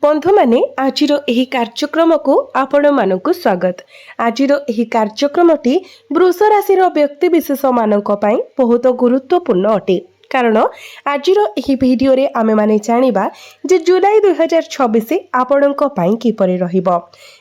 बंधु माने आजिर एही कार्यक्रम को आपण मानक स्वागत। आजिर एही कार्यक्रमटी वृष राशि व्यक्ति विशेष मानक पई बहुत गुरुत्वपूर्ण अटे। कारण आजिर एही वीडियो रे आमे माने जानिबा जे जुलाई 2026 आपणक पई किपरि रहिबो।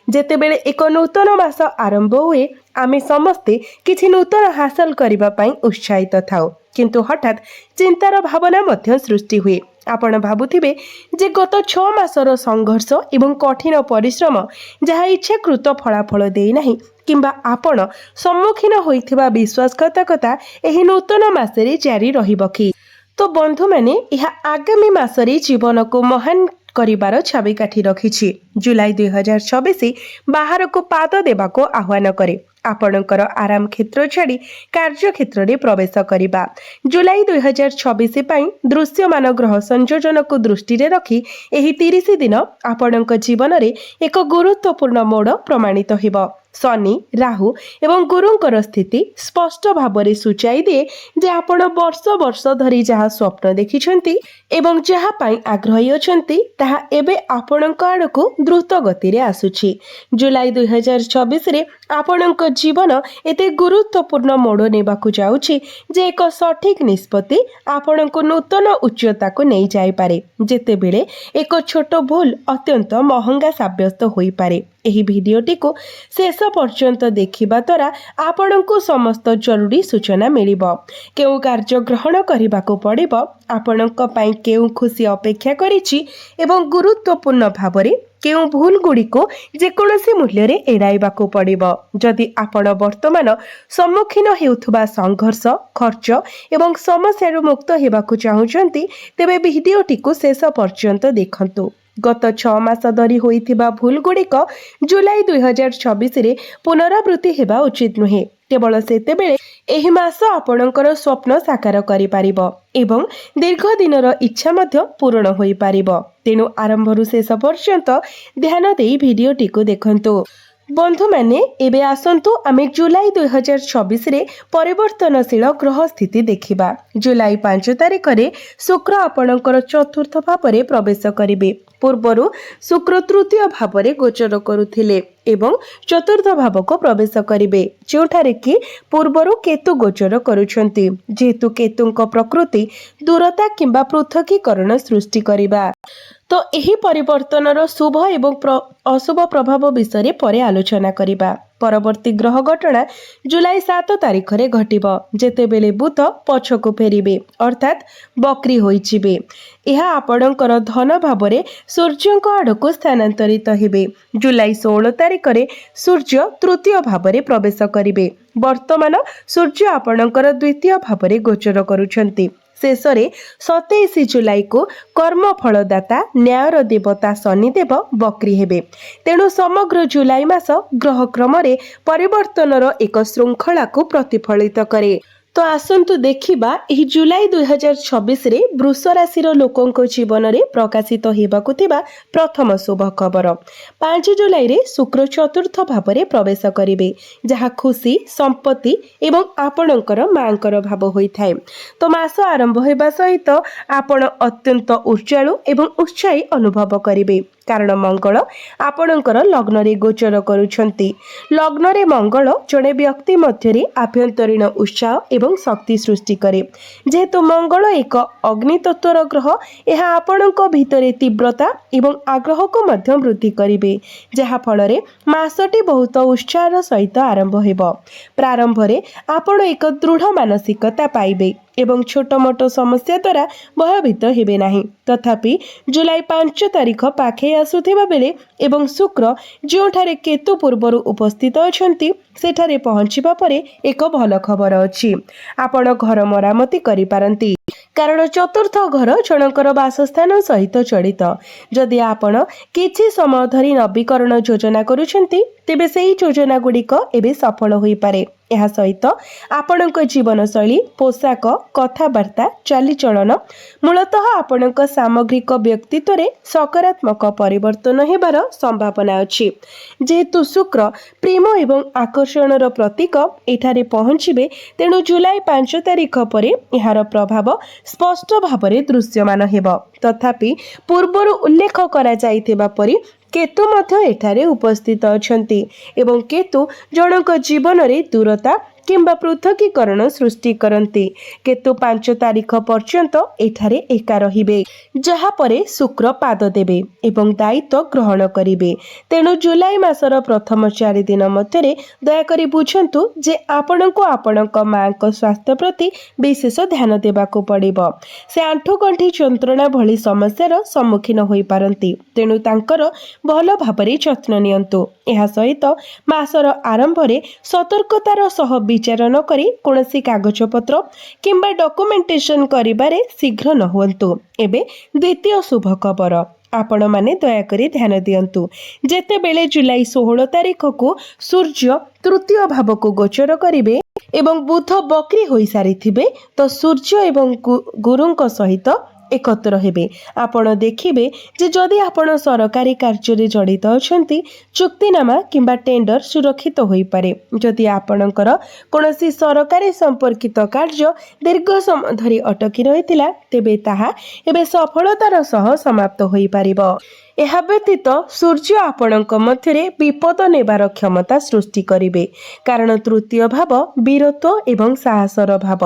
जेतेबेले एक नूतन मास आरंभ हुए आमे समस्ते किछि नूतन हासिल करिबा पई उत्साहित थाउ, किंतु हठात चिंतार भावना मध्य सृष्टि हुए। आपण भाबुथिबे जे गत 6 मासर संघर्ष एवं कठिन परिश्रम जहा इच्छाकृत फलाफल देई नाही किंबा आपण सम्मुखीन होइथिबा विश्वासघातकता एही नूतन मासरे जारी रहिबो कि। तो बंधु माने यह आगामी मासरे जीवन को महान करिबार छाबिकाठी रखिछि। जुलाई 2026 बाहर को पाद देबा को आह्वान करे। आपणकर आराम क्षेत्र छाड़ी कार्य क्षेत्र में प्रवेश करिबा। जुलाई 2026 पई दृश्यमान ग्रह संयोजन को दृष्टि रे रखी एही 30 दिन आपणक जीवन रे एक गुरुत्वपूर्ण मोड़ प्रमाणित हेबो। शनि, राहु एवं गुरुंकर स्थिति स्पष्ट भाव सूचाई दिए जे आपण वर्ष वर्ष धरी जहाँ स्वप्न देखिछंती एवं जहाँ पाई आग्रही अछंती ताहा एबे आपणक आड़को द्रुत गति रे आसुछि। जुलाई 2026 रे आपणक जीवन एते गुरुत्वपूर्ण मोड़ नेबाकू जाउछि जे एक सठिक निष्पत्ति आपणक नूतन उच्चता को नहीं जाई पारे, जेतेबेले एक छोट भूल अत्यंत महंगा साब्यस्त होई पारे। एही भिडियोटी को शेष पर्यंत देखिबा द्वारा आपणको समस्त जरूरी सूचना मिलिबो। केउ कार्य ग्रहण करिबाको पड़िबो, आपणक पई केउ खुशी अपेक्षा करिछि एवं गुरुत्वपूर्ण भावरे केउ भूल गुड़िको जेकोसी मूल्य रे एड़ाइबाको पड़िबो। जदि आपण वर्तमान सम्मुखीन हेउथुबा संघर्ष, खर्च एवं समस्या मुक्त हेबाकू चाहुचंती तेबे भिडियोटी को शेष पर्यंत देखंतु। गत 6 मास धरी होइथिबा भूल गुड़िक जुलाई 2026 रे पुनरावृत्ति हेबा उचित नुहे। केवल सेतेबेले एही मास आपणकर स्वप्न साकार करि पारिबो एवं दीर्घ दिनर इच्छा मध्य पूर्ण होई पारिबो। तेनु आरंभरु शेष पर्यंत ध्यान देई भिडियोटी को देखंतु। बंधु माने एबे आसंतु आमे जुलाई 2026 रे परिवर्तनशील ग्रह स्थिति देखिबा। जुलाई 5 तारिख रे शुक्र आपणकर चतुर्थ भावरे प्रवेश करिबे। पूर्वरु शुक्र तृतीय भावरे गोचर करुथिले एवं चतुर्थ भाव को प्रवेश करिबे, जोठारे कि पूर्वरु केतु गोचर करुछंती। जेहेतु केतुंक प्रकृति दूरता किंबा पृथकीकरण सृष्टि करिबा, तो एही परिवर्तनर शुभ एवं अशुभ प्रभाव विषय परे आलोचना करिबा। परवर्ती ग्रह घटना जुलाई 7 तारिख रे घटिबो, जेतेबेले बुध पछको फेरिबे अर्थात बक्री होइचिबे। यह आपणकर धन भावरे सूर्यंक आड़को स्थानांतरित हेबे। जुलाई 16 तारिख रे सूर्य तृतीय भावरे प्रवेश करिबे। वर्तमान सूर्य आपणकर द्वितीय भावरे गोचर करुछंती। शेषरे 27 जुलाई को कर्म फलदाता न्यायर देवता शनिदेव बक्री हेबे। तेणु समग्र जुलाई मास ग्रह क्रम रे परिवर्तनर एक श्रृंखला को प्रतिफलित करे। तो आसंतु देखिबा एही जुलाई 2026 रे वृष राशि लोकों जीवन रे प्रकाशित हेबाकु थिबा प्रथम शुभ खबर। 5 जुलाई रे शुक्र चतुर्थ भावरे प्रवेश करिबे, जहा खुशी, संपत्ति एवं आपणकर मांकर भाव होइथाय। तो मास आरंभ हेबा सहित आपण अत्यंत ऊर्जाळु एवं उत्साही अनुभव करिबे, कारण मंगल आपणकर लग्न रे गोचर करुछंती। लग्न रे मंगल जणे व्यक्ति मध्यरे आभ्यंतरीण उत्साह एवं शक्ति सृष्टि करे। जेहेतु मंगल एक अग्नि तत्वर ग्रह, यह आपणक भितरे तीव्रता एवं आग्रह को मध्य वृद्धि करिबे, जहा फलरे मासटी बहुत उत्साहर सहित आरंभ हेबो। प्रारंभ रे आपण एक दृढ़ मानसिकता पाइबे एवं छोट मोट समस्या द्वारा भयभीत हेबे नाही। तथापि जुलाई 5 तारिख पाखे आसुथिबा बेले एवं शुक्र जोठारे केतु पूर्वरु उपस्थित अछंती सेठारे पहुंचिबा परे एक भल खबर अछि। आपण घर मरामती करि पारंती, कारण चतुर्थ घर जनकर वासस्थान सहित जड़ित। जदि आपण किछि समय धरी नवीकरण योजना करुछंती तेबे सेही योजना गुड़िक एबे सफल होई पारे ଏହା ସହିତ ଆପଣଙ୍କ ଜୀବନଶୈଳୀ, ପୋଷାକ, କଥାବାର୍ତ୍ତା, ଚାଲିଚଳନ, ମୂଳତଃ ଆପଣଙ୍କ ସାମଗ୍ରିକ ବ୍ୟକ୍ତିତ୍ୱରେ ସକାରାତ୍ମକ ପରିବର୍ତ୍ତନ ହେବାର ସମ୍ଭାବନା ଅଛି। ଯେହେତୁ ଶୁକ୍ର ପ୍ରେମ ଏବଂ ଆକର୍ଷଣର ପ୍ରତୀକ ଏଠାରେ ପହଞ୍ଚିବେ, ତେଣୁ ଜୁଲାଇ 5 ତାରିଖ ପରେ ଏହାର ପ୍ରଭାବ ସ୍ପଷ୍ଟ ଭାବରେ ଦୃଶ୍ୟମାନ ହେବ। ତଥାପି ପୂର୍ବରୁ ଉଲ୍ଲେଖ କରାଯାଇଥିବା ପରି କେତୁ ମଧ୍ୟ ଏଠାରେ ଉପସ୍ଥିତ ଅଛନ୍ତି ଏବଂ କେତୁ ଜଣଙ୍କ ଜୀବନରେ ଦୂରତା କିମ୍ବା ପୃଥକୀକରଣ ସୃଷ୍ଟି କରନ୍ତି। କେତୁ 5 ତାରିଖ ପର୍ଯ୍ୟନ୍ତ ଏଠାରେ ଏକା ରହିବେ, ଯାହାପରେ ଶୁକ୍ର ପାଦ ଦେବେ ଏବଂ ଦାୟିତ୍ୱ ଗ୍ରହଣ କରିବେ। ତେଣୁ ଜୁଲାଇ ମାସର ପ୍ରଥମ 4 ଦିନ ମଧ୍ୟରେ ଦୟାକରି ବୁଝନ୍ତୁ ଯେ ଆପଣଙ୍କୁ ଆପଣଙ୍କ ମାଙ୍କ ସ୍ୱାସ୍ଥ୍ୟ ପ୍ରତି ବିଶେଷ ଧ୍ୟାନ ଦେବାକୁ ପଡ଼ିବ। ସେ ଆଣ୍ଠୁଗଣ୍ଠି ଯନ୍ତ୍ରଣା ଭଳି ସମସ୍ୟାର ସମ୍ମୁଖୀନ ହୋଇପାରନ୍ତି, ତେଣୁ ତାଙ୍କର ଭଲ ଭାବରେ ଯତ୍ନ ନିଅନ୍ତୁ। ଏହା ସହିତ ମାସର ଆରମ୍ଭରେ ସତର୍କତାର ସହ ବିଚାର ନ କରି କୌଣସି କାଗଜପତ୍ର କିମ୍ବା ଡକୁମେଣ୍ଟେସନ କରିବାରେ ଶୀଘ୍ର ନ ହୁଅନ୍ତୁ। ଏବେ ଦ୍ୱିତୀୟ ଶୁଭ ଖବର ଆପଣମାନେ ଦୟାକରି ଧ୍ୟାନ ଦିଅନ୍ତୁ। ଯେତେବେଳେ ଜୁଲାଇ 16 ତାରିଖକୁ ସୂର୍ଯ୍ୟ ତୃତୀୟ ଭାବକୁ ଗୋଚର କରିବେ ଏବଂ ବୁଧ ବକ୍ରି ହୋଇସାରିଥିବେ, ତ ସୂର୍ଯ୍ୟ ଏବଂ ଗୁରୁଙ୍କ ସହିତ ଏକତ୍ର ହେବେ। ଆପଣ ଦେଖିବେ ଯେ ଯଦି ଆପଣ ସରକାରୀ କାର୍ଯ୍ୟରେ ଜଡ଼ିତ ଅଛନ୍ତି, ଚୁକ୍ତିନାମା କିମ୍ବା ଟେଣ୍ଡର ସୁରକ୍ଷିତ ହୋଇପାରେ। ଯଦି ଆପଣଙ୍କର କୌଣସି ସରକାରୀ ସମ୍ପର୍କିତ କାର୍ଯ୍ୟ ଦୀର୍ଘ ସମୟ ଧରି ଅଟକି ରହିଥିଲା, ତେବେ ତାହା ଏବେ ସଫଳତାର ସହ ସମାପ୍ତ ହୋଇପାରିବ। ଏହା ବ୍ୟତୀତ ସୂର୍ଯ୍ୟ ଆପଣଙ୍କ ମଧ୍ୟରେ ବିପଦ ନେବାର କ୍ଷମତା ସୃଷ୍ଟି କରିବେ, କାରଣ ତୃତୀୟ ଭାବ ବୀରତ୍ୱ ଏବଂ ସାହସର ଭାବ।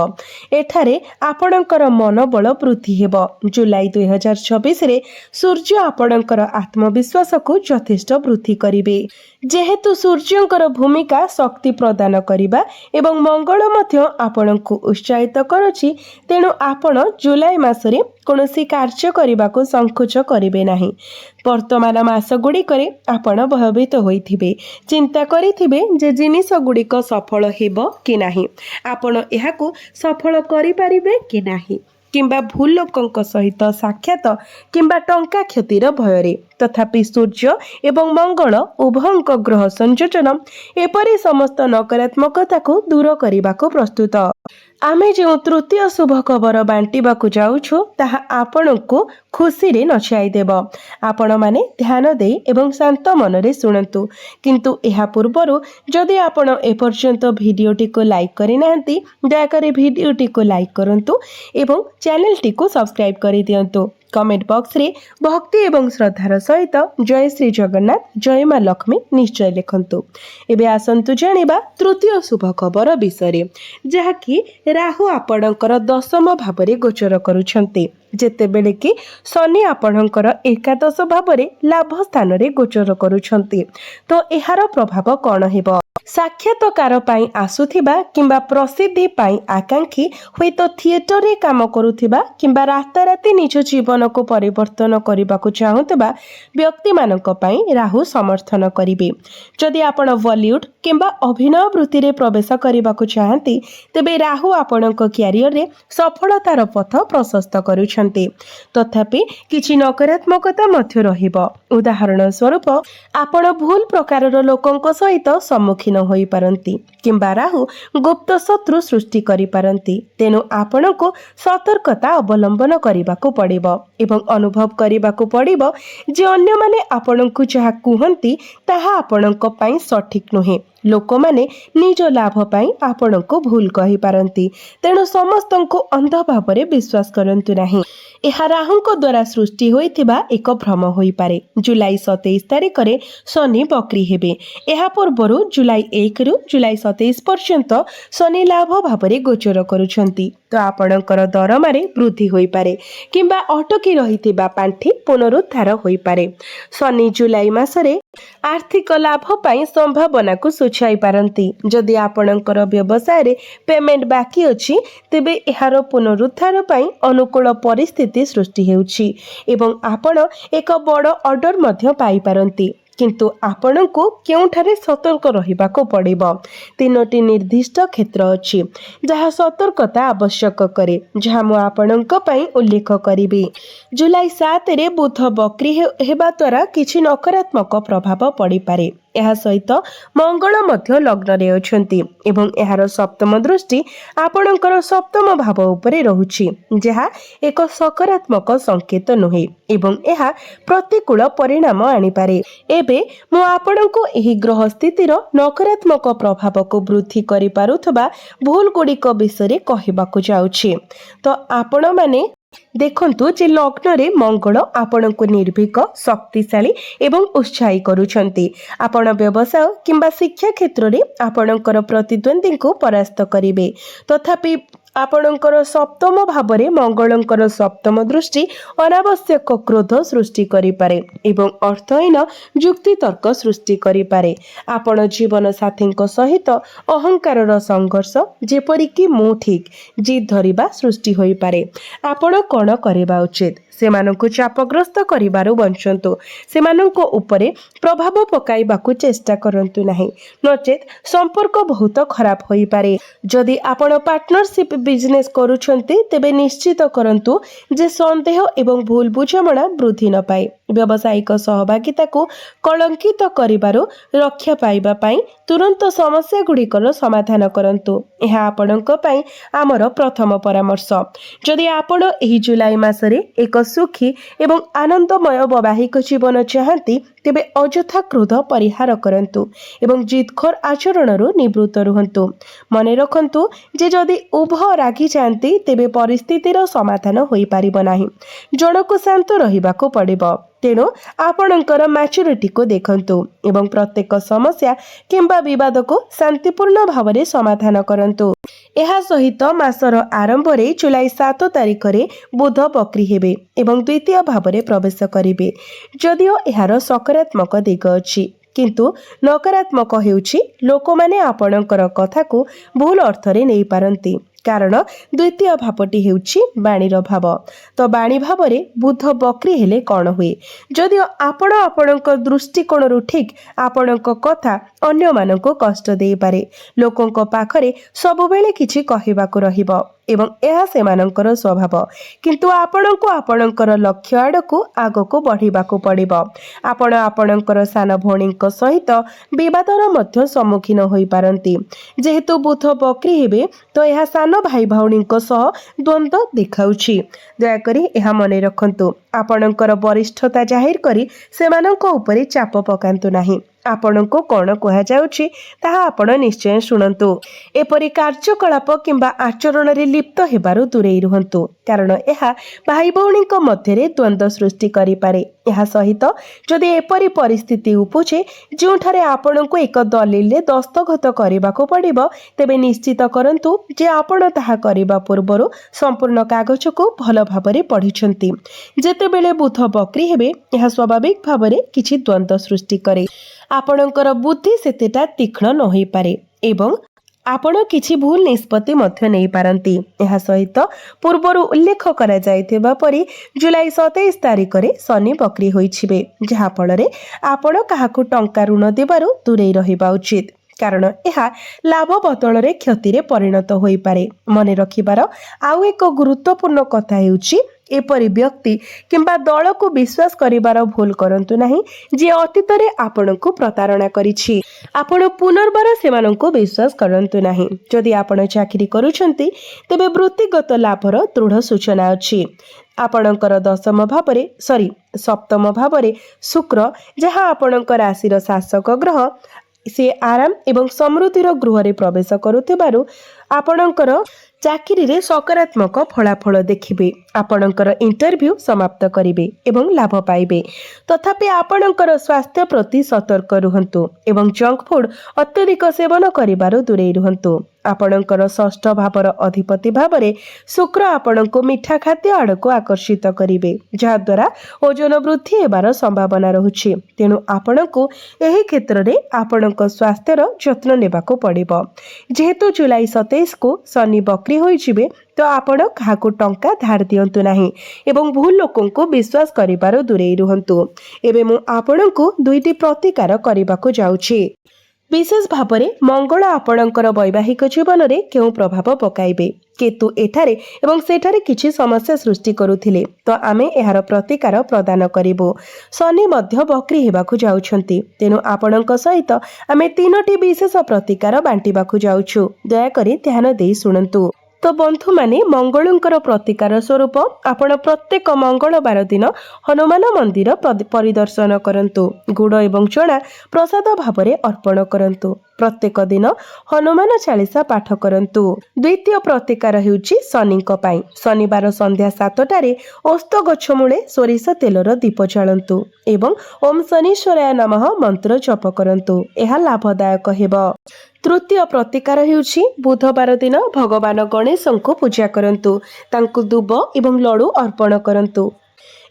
ଏଠାରେ ଆପଣଙ୍କର ମନୋବଳ ବୃଦ୍ଧି ହେବ। ଜୁଲାଇ 2024ରେ ସୂର୍ଯ୍ୟ ଆପଣଙ୍କର ଆତ୍ମବିଶ୍ୱାସକୁ ଯଥେଷ୍ଟ ବୃଦ୍ଧି କରିବେ। ଯେହେତୁ ସୂର୍ଯ୍ୟଙ୍କର ଭୂମିକା ଶକ୍ତି ପ୍ରଦାନ କରିବା ଏବଂ ମଙ୍ଗଳ ମଧ୍ୟ ଆପଣଙ୍କୁ ଉତ୍ସାହିତ କରୁଛି, ତେଣୁ ଆପଣ ଜୁଲାଇ ମାସରେ କୌଣସି କାର୍ଯ୍ୟ କରିବାକୁ ସଂକୋଚ କରିବେ ନାହିଁ। ବର୍ତ୍ତମାନ ମାସଗୁଡ଼ିକରେ ଆପଣ ଭୟଭୀତ ହୋଇଥିବେ, ଚିନ୍ତା କରିଥିବେ ଯେ ଜିନିଷଗୁଡ଼ିକ ସଫଳ ହେବ କି ନାହିଁ, ଆପଣ ଏହାକୁ ସଫଳ କରିପାରିବେ କି ନାହିଁ, କିମ୍ବା ଭୁଲ ଲୋକଙ୍କ ସହିତ ସାକ୍ଷାତ କିମ୍ବା ଟଙ୍କା କ୍ଷତିର ଭୟରେ। ତଥାପି ସୂର୍ଯ୍ୟ ଏବଂ ମଙ୍ଗଳ ଉଭୟଙ୍କ ଗ୍ରହ ସଂଯୋଜନ ଏପରି ସମସ୍ତ ନକାରାତ୍ମକତାକୁ ଦୂର କରିବାକୁ ପ୍ରସ୍ତୁତ। ଆମେ ଯେଉଁ ତୃତୀୟ ଶୁଭ ଖବର ବାଣ୍ଟିବାକୁ ଯାଉଛୁ, ତାହା ଆପଣଙ୍କୁ ଖୁସିରେ ନଚାଇଦେବ। ଆପଣମାନେ ଧ୍ୟାନ ଦେଇ ଏବଂ ଶାନ୍ତ ମନରେ ଶୁଣନ୍ତୁ। କିନ୍ତୁ ଏହା ପୂର୍ବରୁ ଯଦି ଆପଣ ଏପର୍ଯ୍ୟନ୍ତ ଭିଡ଼ିଓଟିକୁ ଲାଇକ୍ କରିନାହାନ୍ତି, ଦୟାକରି ଭିଡ଼ିଓଟିକୁ ଲାଇକ୍ କରନ୍ତୁ ଏବଂ ଚ୍ୟାନେଲଟିକୁ ସବସ୍କ୍ରାଇବ୍ କରିଦିଅନ୍ତୁ। କମେଣ୍ଟ ବକ୍ସରେ ଭକ୍ତି ଏବଂ ଶ୍ରଦ୍ଧାର ସହିତ ଜୟ ଶ୍ରୀ ଜଗନ୍ନାଥ, ଜୟ ମା ଲକ୍ଷ୍ମୀ ନିଶ୍ଚୟ ଲେଖନ୍ତୁ। ଏବେ ଆସନ୍ତୁ ଜାଣିବା ତୃତୀୟ ଶୁଭ ଖବର ବିଷୟରେ, ଯାହାକି ରାହୁ ଆପଣଙ୍କର 10ମ ଭାବରେ ଗୋଚର କରୁଛନ୍ତି, ଯେତେବେଳେ କି ଶନି ଆପଣଙ୍କର ଏକାଦଶ ଭାବରେ ଲାଭ ସ୍ଥାନରେ ଗୋଚର କରୁଛନ୍ତି। ତ ଏହାର ପ୍ରଭାବ କ'ଣ ହେବ? ସାକ୍ଷାତକାର ପାଇଁ ଆସୁଥିବା କିମ୍ବା ପ୍ରସିଦ୍ଧି ପାଇଁ ଆକାଂକ୍ଷୀ, ହୁଏତ ଥିଏଟରରେ କାମ କରୁଥିବା କିମ୍ବା ରାତାରାତି ନିଜ ଜୀବନକୁ ପରିବର୍ତ୍ତନ କରିବାକୁ ଚାହୁଁଥିବା ବ୍ୟକ୍ତିମାନଙ୍କ ପାଇଁ ରାହୁ ସମର୍ଥନ କରିବେ। ଯଦି ଆପଣ ବଲିଉଡ୍ କିମ୍ବା ଅଭିନୟ ବୃତ୍ତିରେ ପ୍ରବେଶ କରିବାକୁ ଚାହାନ୍ତି, ତେବେ ରାହୁ ଆପଣଙ୍କ କ୍ୟାରିୟରରେ ସଫଳତାର ପଥ ପ୍ରଶସ୍ତ କରୁଛନ୍ତି। ତଥାପି କିଛି ନକାରାତ୍ମକତା ମଧ୍ୟ ରହିବ। ଉଦାହରଣ ସ୍ୱରୂପ, ଆପଣ ଭୁଲ ପ୍ରକାରର ଲୋକଙ୍କ ସହିତ ସମ୍ମୁଖୀନ ହୋଇପାରନ୍ତି କିମ୍ବା ରାହୁ ଗୁପ୍ତ ଶତ୍ରୁ ସୃଷ୍ଟି କରିପାରନ୍ତି। ତେଣୁ ଆପଣଙ୍କୁ ସତର୍କତା ଅବଲମ୍ବନ କରିବାକୁ ପଡ଼ିବ ଏବଂ ଅନୁଭବ କରିବାକୁ ପଡ଼ିବ ଯେ ଅନ୍ୟମାନେ ଆପଣଙ୍କୁ ଯାହା କୁହନ୍ତି ତାହା ଆପଣଙ୍କ ପାଇଁ ସଠିକ୍ ନୁହେଁ। ଲୋକମାନେ ନିଜ ଲାଭ ପାଇଁ ଆପଣଙ୍କୁ ଭୁଲ କହିପାରନ୍ତି, ତେଣୁ ସମସ୍ତଙ୍କୁ ଅନ୍ଧ ଭାବରେ ବିଶ୍ୱାସ କରନ୍ତୁ ନାହିଁ। ଏହା ରାହୁଙ୍କ ଦ୍ୱାରା ସୃଷ୍ଟି ହୋଇଥିବା ଏକ ଭ୍ରମ ହୋଇପାରେ। ଜୁଲାଇ 27 ତାରିଖରେ ଶନି ବକ୍ରି ହେବେ। ଏହା ପୂର୍ବରୁ ଜୁଲାଇ 1ରୁ ଜୁଲାଇ 27 ପର୍ଯ୍ୟନ୍ତ ଶନି ଲାଭ ଭାବରେ ଗୋଚର କରୁଛନ୍ତି। ତ ଆପଣଙ୍କର ଦରମାରେ ବୃଦ୍ଧି ହୋଇପାରେ କିମ୍ବା ଅଟକି ରହିଥିବା ପାଣ୍ଠି ପୁନରୁଦ୍ଧାର ହୋଇପାରେ। ଶନି ଜୁଲାଇ ମାସରେ ଆର୍ଥିକ ଲାଭ ପାଇଁ ସମ୍ଭାବନାକୁ ସୂଚାଇ ପାରନ୍ତି। ଯଦି ଆପଣଙ୍କର ବ୍ୟବସାୟରେ ପେମେଣ୍ଟ ବାକି ଅଛି, ତେବେ ଏହାର ପୁନରୁଦ୍ଧାର ପାଇଁ ଅନୁକୂଳ ପରିସ୍ଥିତି ସୃଷ୍ଟି ହେଉଛି ଏବଂ ଆପଣ ଏକ ବଡ଼ ଅର୍ଡର ମଧ୍ୟ ପାଇପାରନ୍ତି। କିନ୍ତୁ ଆପଣଙ୍କୁ କେଉଁଠାରେ ସତର୍କ ରହିବାକୁ ପଡ଼ିବ? 3ଟି ନିର୍ଦ୍ଦିଷ୍ଟ କ୍ଷେତ୍ର ଅଛି ଯାହା ସତର୍କତା ଆବଶ୍ୟକ କରେ, ଯାହା ମୁଁ ଆପଣଙ୍କ ପାଇଁ ଉଲ୍ଲେଖ କରିବି। ଜୁଲାଇ 7ରେ ବୁଧ ବକ୍ରି ହେବା ଦ୍ୱାରା କିଛି ନକାରାତ୍ମକ ପ୍ରଭାବ ପଡ଼ିପାରେ। ଏହା ସହିତ ମଙ୍ଗଳ ମଧ୍ୟ ଲଗ୍ନରେ ଅଛନ୍ତି ଏବଂ ଏହାର ସପ୍ତମ ଦୃଷ୍ଟି ଆପଣଙ୍କର ସପ୍ତମ ଭାବ ଉପରେ ରହୁଛି, ଯାହା ଏକ ସକାରାତ୍ମକ ସଂକେତ ନୁହେଁ ଏବଂ ଏହା ପ୍ରତିକୂଳ ପରିଣାମ ଆଣିପାରେ। ଏବେ ମୁଁ ଆପଣଙ୍କୁ ଏହି ଗ୍ରହ ସ୍ଥିତିର ନକାରାତ୍ମକ ପ୍ରଭାବକୁ ବୃଦ୍ଧି କରିପାରୁଥିବା ଭୁଲ ଗୁଡ଼ିକ ବିଷୟରେ କହିବାକୁ ଯାଉଛି। ତ ଆପଣମାନେ ଦେଖନ୍ତୁ ଯେ ଲଗ୍ନରେ ମଙ୍ଗଳ ଆପଣଙ୍କୁ ନିର୍ଭୀକ, ଶକ୍ତିଶାଳୀ ଏବଂ ଉତ୍ସାହୀ କରୁଛନ୍ତି। ଆପଣ ବ୍ୟବସାୟ କିମ୍ବା ଶିକ୍ଷା କ୍ଷେତ୍ରରେ ଆପଣଙ୍କର ପ୍ରତିଦ୍ୱନ୍ଦ୍ୱୀଙ୍କୁ ପରାସ୍ତ କରିବେ। ତଥାପି ଆପଣଙ୍କର ସପ୍ତମ ଭାବରେ ମଙ୍ଗଳଙ୍କର ସପ୍ତମ ଦୃଷ୍ଟି ଅନାବଶ୍ୟକ କ୍ରୋଧ ସୃଷ୍ଟି କରିପାରେ ଏବଂ ଅର୍ଥହୀନ ଯୁକ୍ତିତର୍କ ସୃଷ୍ଟି କରିପାରେ। ଆପଣ ଜୀବନ ସାଥୀଙ୍କ ସହିତ ଅହଙ୍କାରର ସଂଘର୍ଷ, ଯେପରିକି ମୁଁ ଠିକ୍ ଜିଦ୍ ଧରିବା ସୃଷ୍ଟି ହୋଇପାରେ। ଆପଣ କ'ଣ କରିବା ଉଚିତ? ସେମାନଙ୍କୁ ଚାପଗ୍ରସ୍ତ କରିବାରୁ ବଞ୍ଚନ୍ତୁ। ସେମାନଙ୍କ ଉପରେ ପ୍ରଭାବ ପକାଇବାକୁ ଚେଷ୍ଟା କରନ୍ତୁ ନାହିଁ, ନଚେତ୍ ସମ୍ପର୍କ ବହୁତ ଖରାପ ହୋଇପାରେ। ଯଦି ଆପଣ ପାର୍ଟନରସିପ୍ ବିଜନେସ୍ କରୁଛନ୍ତି, ତେବେ ନିଶ୍ଚିତ କରନ୍ତୁ ଯେ ସନ୍ଦେହ ଏବଂ ଭୁଲ ବୁଝାମଣା ବୃଦ୍ଧି ନ ପାଏ। ବ୍ୟବସାୟିକ ସହଭାଗିତାକୁ କଳଙ୍କିତ କରିବାରୁ ରକ୍ଷା ପାଇବା ପାଇଁ ତୁରନ୍ତ ସମସ୍ୟାଗୁଡ଼ିକର ସମାଧାନ କରନ୍ତୁ। ଏହା ଆପଣଙ୍କ ପାଇଁ ଆମର ପ୍ରଥମ ପରାମର୍ଶ। ଯଦି ଆପଣ ଏହି ଜୁଲାଇ ମାସରେ ଏକ ସୁଖୀ ଏବଂ ଆନନ୍ଦମୟ ବୈବାହିକ ଜୀବନ ଚାହାନ୍ତି, ତେବେ ଅଯଥା କ୍ରୋଧ ପରିହାର କରନ୍ତୁ ଏବଂ ଜିଦଖୋର ଆଚରଣରୁ ନିବୃତ୍ତ ରୁହନ୍ତୁ। ମନେ ରଖନ୍ତୁ ଯେ ଯଦି ଉଭୟ ରାଗିଯାଆନ୍ତି, ତେବେ ପରିସ୍ଥିତିର ସମାଧାନ ହୋଇପାରିବ ନାହିଁ। ଜଣକୁ ଶାନ୍ତ ରହିବାକୁ ପଡ଼ିବ। ତେଣୁ ଆପଣଙ୍କର ମ୍ୟାଚୁରିଟିକୁ ଦେଖନ୍ତୁ ଏବଂ ପ୍ରତ୍ୟେକ ସମସ୍ୟା କିମ୍ବା ବିବାଦକୁ ଶାନ୍ତିପୂର୍ଣ୍ଣ ଭାବରେ ସମାଧାନ କରନ୍ତୁ। ଏହା ସହିତ ମାସର ଆରମ୍ଭରେ ଜୁଲାଇ 7 ତାରିଖରେ ବୁଧ ବକ୍ରି ହେବେ ଏବଂ ଦ୍ୱିତୀୟ ଭାବରେ ପ୍ରବେଶ କରିବେ। ଯଦିଓ ଏହାର ସକାରାତ୍ମକ ଦିଗ ଅଛି, କିନ୍ତୁ ନକାରାତ୍ମକ ହେଉଛି ଲୋକମାନେ ଆପଣଙ୍କର କଥାକୁ ଭୁଲ ଅର୍ଥରେ ନେଇପାରନ୍ତି, କାରଣ ଦ୍ୱିତୀୟ ଭାବଟି ହେଉଛି ବାଣୀର ଭାବ। ତ ବାଣୀ ଭାବରେ ବୁଧ ବକ୍ରି ହେଲେ କ'ଣ ହୁଏ? ଯଦିଓ ଆପଣ ଆପଣଙ୍କ ଦୃଷ୍ଟିକୋଣରୁ ଠିକ୍, ଆପଣଙ୍କ କଥା ଅନ୍ୟମାନଙ୍କୁ କଷ୍ଟ ଦେଇପାରେ। ଲୋକଙ୍କ ପାଖରେ ସବୁବେଳେ କିଛି କହିବାକୁ ରହିବ ଏବଂ ଏହା ସେମାନଙ୍କର ସ୍ୱଭାବ, କିନ୍ତୁ ଆପଣଙ୍କୁ ଆପଣଙ୍କର ଲକ୍ଷ୍ୟ ଆଡ଼କୁ ଆଗକୁ ବଢ଼ିବାକୁ ପଡ଼ିବ। ଆପଣ ଆପଣଙ୍କର ସାନ ଭଉଣୀଙ୍କ ସହିତ ବିବାଦର ମଧ୍ୟ ସମ୍ମୁଖୀନ ହୋଇପାରନ୍ତି। ଯେହେତୁ ବୁଧ ବକ୍ରି ହେବେ, ତ ଏହା ସାନ ଭାଇ ଭଉଣୀଙ୍କ ସହ ଦ୍ୱନ୍ଦ୍ୱ ଦେଖାଉଛି। ଦୟାକରି ଏହା ମନେ ରଖନ୍ତୁ। ଆପଣଙ୍କର ବରିଷ୍ଠତା ଜାହିର କରି ସେମାନଙ୍କ ଉପରେ ଚାପ ପକାନ୍ତୁ ନାହିଁ। ଆପଣଙ୍କୁ କ'ଣ କୁହାଯାଉଛି ତାହା ଆପଣ ନିଶ୍ଚୟ ଶୁଣନ୍ତୁ। ଏପରି କାର୍ଯ୍ୟକଳାପ କିମ୍ବା ଆଚରଣରେ ଲିପ୍ତ ହେବାରୁ ଦୂରେଇ ରୁହନ୍ତୁ, କାରଣ ଏହା ଭାଇ ଭଉଣୀଙ୍କ ମଧ୍ୟରେ ଦ୍ୱନ୍ଦ୍ୱ ସୃଷ୍ଟି କରିପାରେ। ଏହା ସହିତ ଯଦି ଏପରି ପରିସ୍ଥିତି ଉପୁଜେ ଯେଉଁଠାରେ ଆପଣଙ୍କୁ ଏକ ଦଲିଲରେ ଦସ୍ତଖତ କରିବାକୁ ପଡ଼ିବ, ତେବେ ନିଶ୍ଚିତ କରନ୍ତୁ ଯେ ଆପଣ ତାହା କରିବା ପୂର୍ବରୁ ସମ୍ପୂର୍ଣ୍ଣ କାଗଜକୁ ଭଲ ଭାବରେ ପଢ଼ିଛନ୍ତି। ଯେତେବେଳେ ବୁଧ ବକ୍ରି ହେବେ, ଏହା ସ୍ୱାଭାବିକ ଭାବରେ କିଛି ଦ୍ୱନ୍ଦ୍ୱ ସୃଷ୍ଟି କରେ। ଆପଣଙ୍କର ବୁଦ୍ଧି ସେତେଟା ତୀକ୍ଷ୍ଣ ନ ହୋଇପାରେ ଏବଂ ଆପଣ କିଛି ଭୁଲ ନିଷ୍ପତ୍ତି ମଧ୍ୟ ନେଇପାରନ୍ତି। ଏହା ସହିତ ପୂର୍ବରୁ ଉଲ୍ଲେଖ କରାଯାଇଥିବା ପରି ଜୁଲାଇ 27 ତାରିଖରେ ଶନି ବକ୍ରି ହୋଇଯିବେ, ଯାହାଫଳରେ ଆପଣ କାହାକୁ ଟଙ୍କା ଋଣ ଦେବାରୁ ଦୂରେଇ ରହିବା ଉଚିତ, କାରଣ ଏହା ଲାଭ ବଦଳରେ କ୍ଷତିରେ ପରିଣତ ହୋଇପାରେ। ମନେ ରଖିବାର ଆଉ ଏକ ଗୁରୁତ୍ୱପୂର୍ଣ୍ଣ କଥା ହେଉଛି, ଏପରି ବ୍ୟକ୍ତି କିମ୍ବା ଦଳକୁ ବିଶ୍ୱାସ କରିବାର ଭୁଲ କରନ୍ତୁ ନାହିଁ ଯିଏ ଅତୀତରେ ଆପଣଙ୍କୁ ପ୍ରତାରଣା କରିଛି। ଆପଣ ପୁନର୍ବାର ସେମାନଙ୍କୁ ବିଶ୍ୱାସ କରନ୍ତୁ ନାହିଁ। ଯଦି ଆପଣ ଚାକିରି କରୁଛନ୍ତି, ତେବେ ବୃତ୍ତିଗତ ଲାଭର ଦୃଢ଼ ସୂଚନା ଅଛି। ଆପଣଙ୍କର ସପ୍ତମ ଭାବରେ ଶୁକ୍ର, ଯାହା ଆପଣଙ୍କ ରାଶିର ଶାସକ ଗ୍ରହ, ସେ ଆରାମ ଏବଂ ସମୃଦ୍ଧିର ଗୃହରେ ପ୍ରବେଶ କରୁଥିବାରୁ ଆପଣଙ୍କର ଚାକିରିରେ ସକାରାତ୍ମକ ଫଳାଫଳ ଦେଖିବେ। ଆପଣଙ୍କର ଇଣ୍ଟରଭ୍ୟୁ ସମାପ୍ତ କରିବେ ଏବଂ ଲାଭ ପାଇବେ। ତଥାପି ଆପଣଙ୍କର ସ୍ୱାସ୍ଥ୍ୟ ପ୍ରତି ସତର୍କ ରୁହନ୍ତୁ ଏବଂ ଜଙ୍କ ଫୁଡ୍ ଅତ୍ୟଧିକ ସେବନ କରିବାରୁ ଦୂରେଇ ରୁହନ୍ତୁ। ଆପଣଙ୍କର ଷଷ୍ଠ ଭାବର ଅଧିପତି ଭାବରେ ଶୁକ୍ର ଆପଣଙ୍କୁ ମିଠା ଖାଦ୍ୟ ଆଡ଼କୁ ଆକର୍ଷିତ କରିବେ, ଯାହାଦ୍ୱାରା ଓଜନ ବୃଦ୍ଧି ହେବାର ସମ୍ଭାବନା ରହୁଛି। ତେଣୁ ଆପଣଙ୍କୁ ଏହି କ୍ଷେତ୍ରରେ ଆପଣଙ୍କ ସ୍ୱାସ୍ଥ୍ୟର ଯତ୍ନ ନେବାକୁ ପଡ଼ିବ। ଯେହେତୁ ଜୁଲାଇ 27କୁ ଶନି ବକ୍ରି ହୋଇଯିବେ, ତ ଆପଣ କାହାକୁ ଟଙ୍କା ଧାର ଦିଅନ୍ତୁ ନାହିଁ ଏବଂ ଭୁଲ ଲୋକଙ୍କୁ ବିଶ୍ୱାସ କରିବାରୁ ଦୂରେଇ ରୁହନ୍ତୁ। ଏବେ ମୁଁ ଆପଣଙ୍କୁ 2ଟି ପ୍ରତିକାର କରିବାକୁ ଯାଉଛି। विशेष भाव में मंगल आपणकर वैवाहिक जीवन में क्यों प्रभाव पकाइबे। केतु एठारे एवं सेठारे किछि समस्या सृष्टि करुथिले तो आमे एहार प्रतिकार प्रदान करिबो। शनि मध्य वक्री हेबाकु जाउछंती, तेनु आपणक सहित आमे 3टी विशेष प्रतिकार बांटिबाकु जाउछु। दया करी ध्यान देई सुनंतु। तो बंधु माने मंगलंकर प्रतिकार स्वरूप आपण प्रत्येक मंगलवार दिन हनुमान मंदिर परिदर्शन करंतु। गुड़ एवं चना प्रसाद भाव में अर्पण करंतु। प्रत्येक दिन हनुमान चालीसा पाठ करंतु। द्वितीय प्रतिकार हेउची शनिक पाई। शनिवार संध्या 7टारे ओस्त गछ मूले सोरिष तेलर दीप जालंतु एवं ओम शनीश्वराय नमः मंत्र जप करंतु। एहा लाभदायक हेबो। तृतीय प्रतिकार हेउची बुधवार दिन भगवान गणेशଙ୍କୁ पूजा करंतु। तांकु दुब एवं लड्डू अर्पण करंतु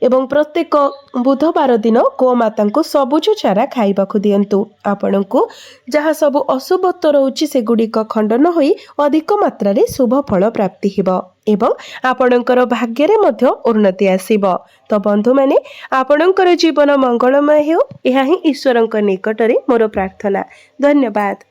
एवं प्रत्येक बुधवार दिन गोमाता को सबुज चारा खाइबाकु दियंतु। आपणको जहाँ सब अशुभत्व रहुची सेगुड़िक खंडन होई अधिक मात्रा रे शुभ फल प्राप्ति हेबो एवं आपणकर भाग्य रे मध्य उन्नति आसीबो। तो बंधु माने आपणकर जीवन मंगलमय हेउ, एहा ही ईश्वरक निकटरे मोर प्रार्थना। धन्यवाद।